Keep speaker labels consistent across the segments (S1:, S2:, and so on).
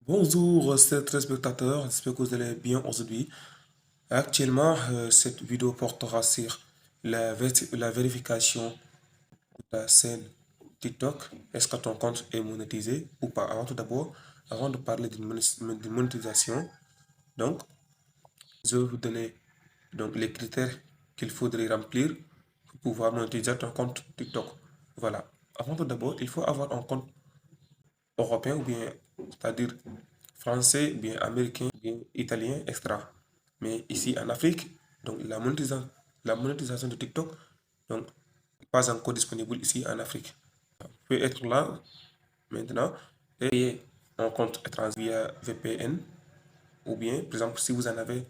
S1: Bonjour, chers téléspectateurs, j'espère que vous allez bien aujourd'hui. Actuellement, cette vidéo portera sur la vérification de ta chaîne TikTok. Est-ce que ton compte est monétisé ou pas? Avant tout d'abord, avant de parler d'une monétisation, donc, je vais vous donner les critères qu'il faudrait remplir pour pouvoir monétiser ton compte TikTok. Voilà. Avant tout d'abord, il faut avoir un compte européen ou bien, c'est-à-dire français, bien américain, bien italien, extra. Mais ici en Afrique, donc la monétisation de TikTok, donc pas encore disponible ici en Afrique. Peut être là maintenant et payer un compte étranger via VPN ou bien, par exemple, si vous en avez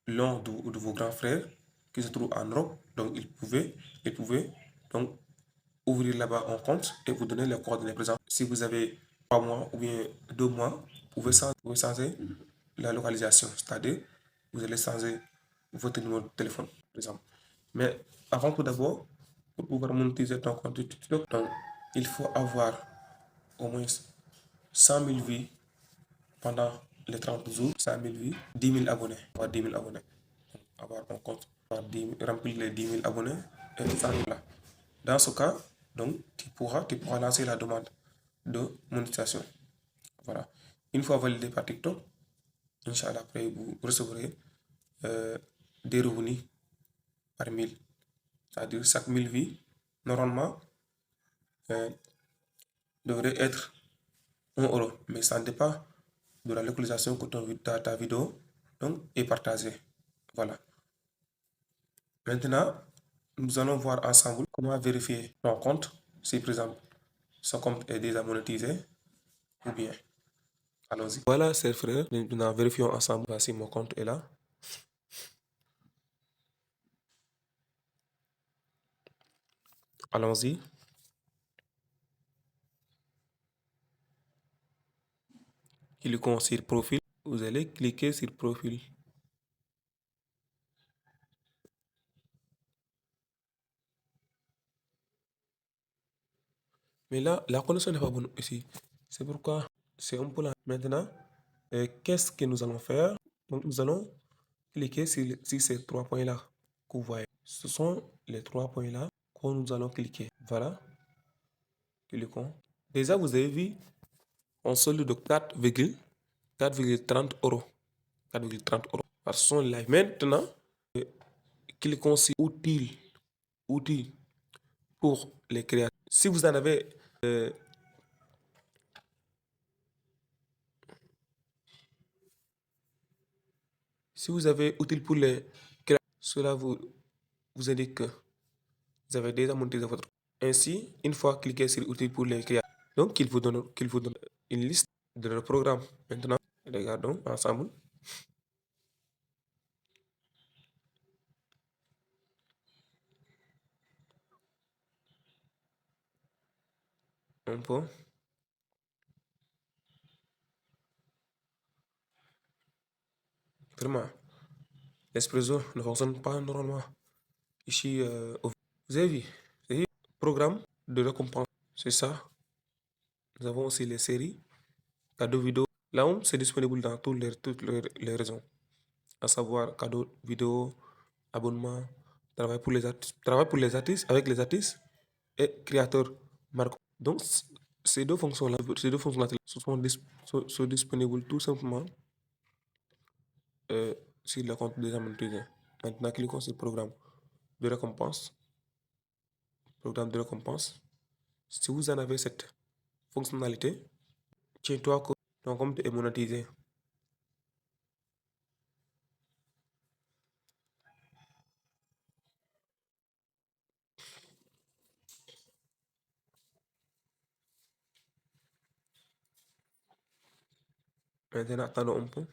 S1: l'un de vos grands frères qui se trouve en Europe, donc il pouvait donc ouvrir là-bas un compte et vous donner les coordonnées. Par exemple, si vous avez 3 mois ou bien 2 mois, vous pouvez changer la localisation, c'est-à-dire vous allez changer votre numéro de téléphone, par exemple. Mais avant tout d'abord, pour pouvoir monétiser ton compte TikTok, donc, il faut avoir au moins 100 000 vues pendant les 30 jours, 100 000 vues, 10 000 abonnés, avoir 10 000 abonnés. Donc, avoir un compte, remplir les 10 000 abonnés et ça là. Dans ce cas, donc, tu pourras lancer la demande de monétisation. Voilà. Une fois validé par TikTok, Inch'Allah, après, vous recevrez euh, des revenus par 1000. C'est-à-dire chaque 1000 vues, normalement, euh, devrait être 1 euro. Mais ça dépend de la localisation que ta vidéo donc, est partagée. Voilà. Maintenant, nous allons voir ensemble comment vérifier ton compte. Si, par exemple, ce compte est déjà monétisé ou bien. Allons-y. Voilà, chers frères, maintenant vérifions ensemble. Voici mon compte est là. Allons-y. Cliquons sur profil. Vous allez cliquer sur profil. Mais là, la connexion n'est pas bonne ici. C'est pourquoi c'est un peu là. Maintenant, qu'est-ce que nous allons faire? Donc, nous allons cliquer sur ces 3 points-là que vous voyez. Ce sont les 3 points-là que nous allons cliquer. Voilà. Cliquons. Déjà, vous avez vu un solde de 4,30 euros. 4,30 euros par son live. Maintenant, euh, cliquons sur outils pour les créateurs. Si vous en avez, si vous avez outils pour les créateurs, cela vous indique que vous avez déjà monté votre. Ainsi, une fois cliqué sur outils pour les créateurs, donc il vous donne une liste de leurs programmes. Maintenant, regardons ensemble un peu. Vraiment, l'Espresso ne fonctionne pas normalement. Ici, vous avez vu, programme de récompense, c'est ça. Nous avons aussi les séries, cadeaux vidéo. Là, c'est disponible dans toutes les raisons, à savoir cadeaux vidéo, abonnement, travail pour les artistes, avec les artistes et créateurs marques. Donc, ces deux fonctions-là sont disponibles tout simplement euh, sur le compte déjà monétisé. Maintenant, cliquons sur de récompense, programme de récompense. Si vous en avez cette fonctionnalité, tiens-toi que ton compte est monétisé. Maintenant, attendons un peu.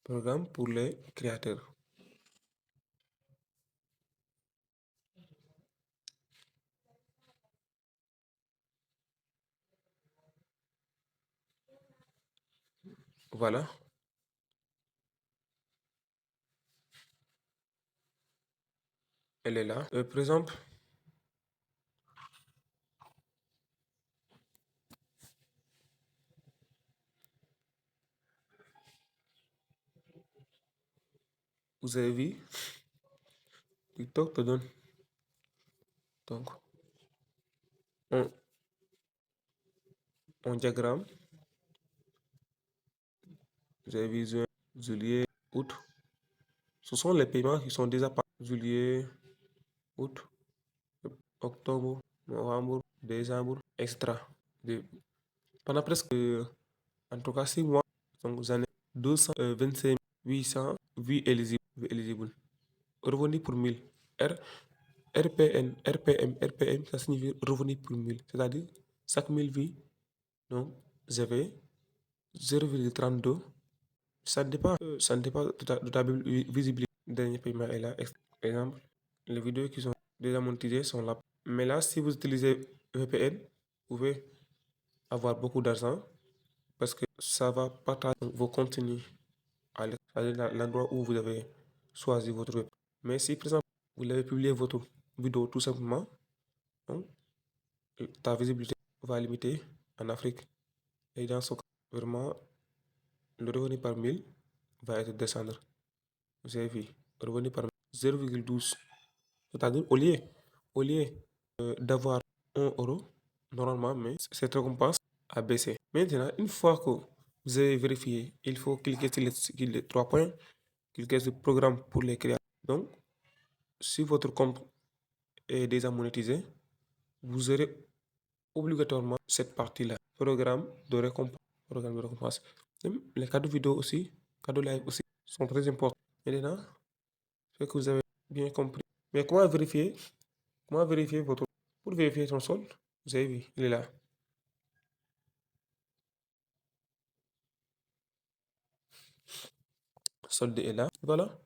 S1: Programme pour les créateurs. Voilà, elle est là. Par exemple, vous avez vu, TikTok te donne donc un, un diagramme. Vous avez vu juin, juillet, août. Ce sont les paiements qui sont déjà par juillet, août, octobre, novembre, décembre, extra. Pendant presque, en tout cas, 6 mois, donc j'en ai 225 800 vues éligibles. Revenu pour 1000. R, RPN, RPM, ça signifie revenu pour 1000. C'est-à-dire, chaque 1000 vues, donc j'avais 0,32. Ça dépend de ta visibilité. Le dernier paiement est là. Exemple, les vidéos qui sont déjà monétisées sont là. Mais là, si vous utilisez VPN, vous pouvez avoir beaucoup d'argent parce que ça va partager vos contenus à l'endroit où vous avez choisi votre web. Mais si, par exemple, vous avez publié votre vidéo tout simplement, donc, ta visibilité va limiter en Afrique. Et dans ce cas, vraiment, le revenu par 1000 va être descendre. Vous avez vu, revenu par 0,12. C'est-à-dire, au lieu d'avoir 1 euro, normalement, mais cette récompense a baissé. Maintenant, une fois que vous avez vérifié, il faut cliquer sur les 3 points, cliquer sur programme pour les créateurs. Donc, si votre compte est déjà monétisé, vous aurez obligatoirement cette partie-là. Programme de récompense. Programme de récompense. Même les cadeaux vidéo aussi, cadeaux live aussi, sont très importants. Maintenant, c'est que vous avez bien compris. Mais comment vérifier? Comment vérifier votre... Pour vérifier son solde, vous avez vu, il est là. Solde est là. Voilà.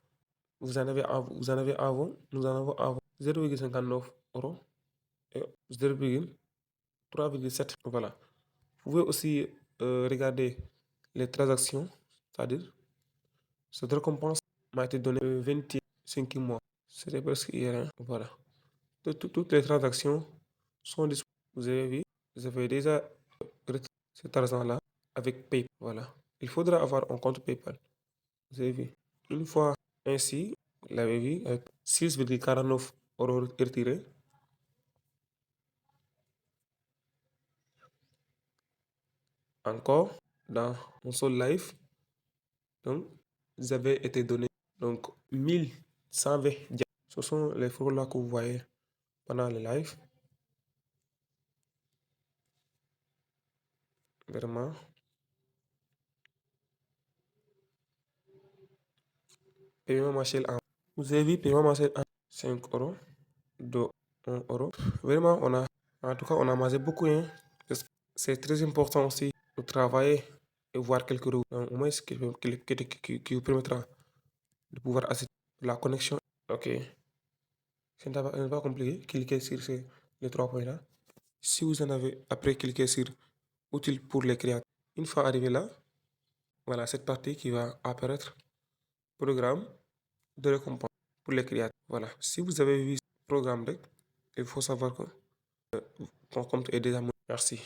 S1: Vous en avez avant, nous en avons avant 0,59 euros et 0,3,7. Voilà. Vous pouvez aussi regarder les transactions, c'est-à-dire cette récompense m'a été donnée le 25 mois. C'était presque hier, hein. Voilà. Toutes les transactions sont disponibles. Vous avez vu, vous avez déjà retiré cet argent-là avec PayPal. Voilà. Il faudra avoir un compte PayPal. Vous avez vu. Une fois ainsi, vous l'avez vu, avec 6,49 euros retirés. Encore, dans mon seul live, donc, vous avez été donné donc 1120 diamants. Ce sont les photos là que vous voyez pendant le live. Vraiment. Paiement mensuel en. Vous avez vu, paiement mensuel en 5 euros, de 1 euro. Vraiment, en tout cas, on a mangé beaucoup, hein. C'est très important aussi de travailler et voir quelques euros. Donc, au moins, ce qui vous permettra de pouvoir assister la connexion. Ok. Ce n'est pas compliqué. Cliquez sur les 3 points là. Si vous en avez après cliquez sur utile pour les créateurs. Une fois arrivé là, voilà cette partie qui va apparaître. Programme de récompense pour les créateurs. Voilà. Si vous avez vu ce programme, il faut savoir que ton compte est déjà monté. Merci.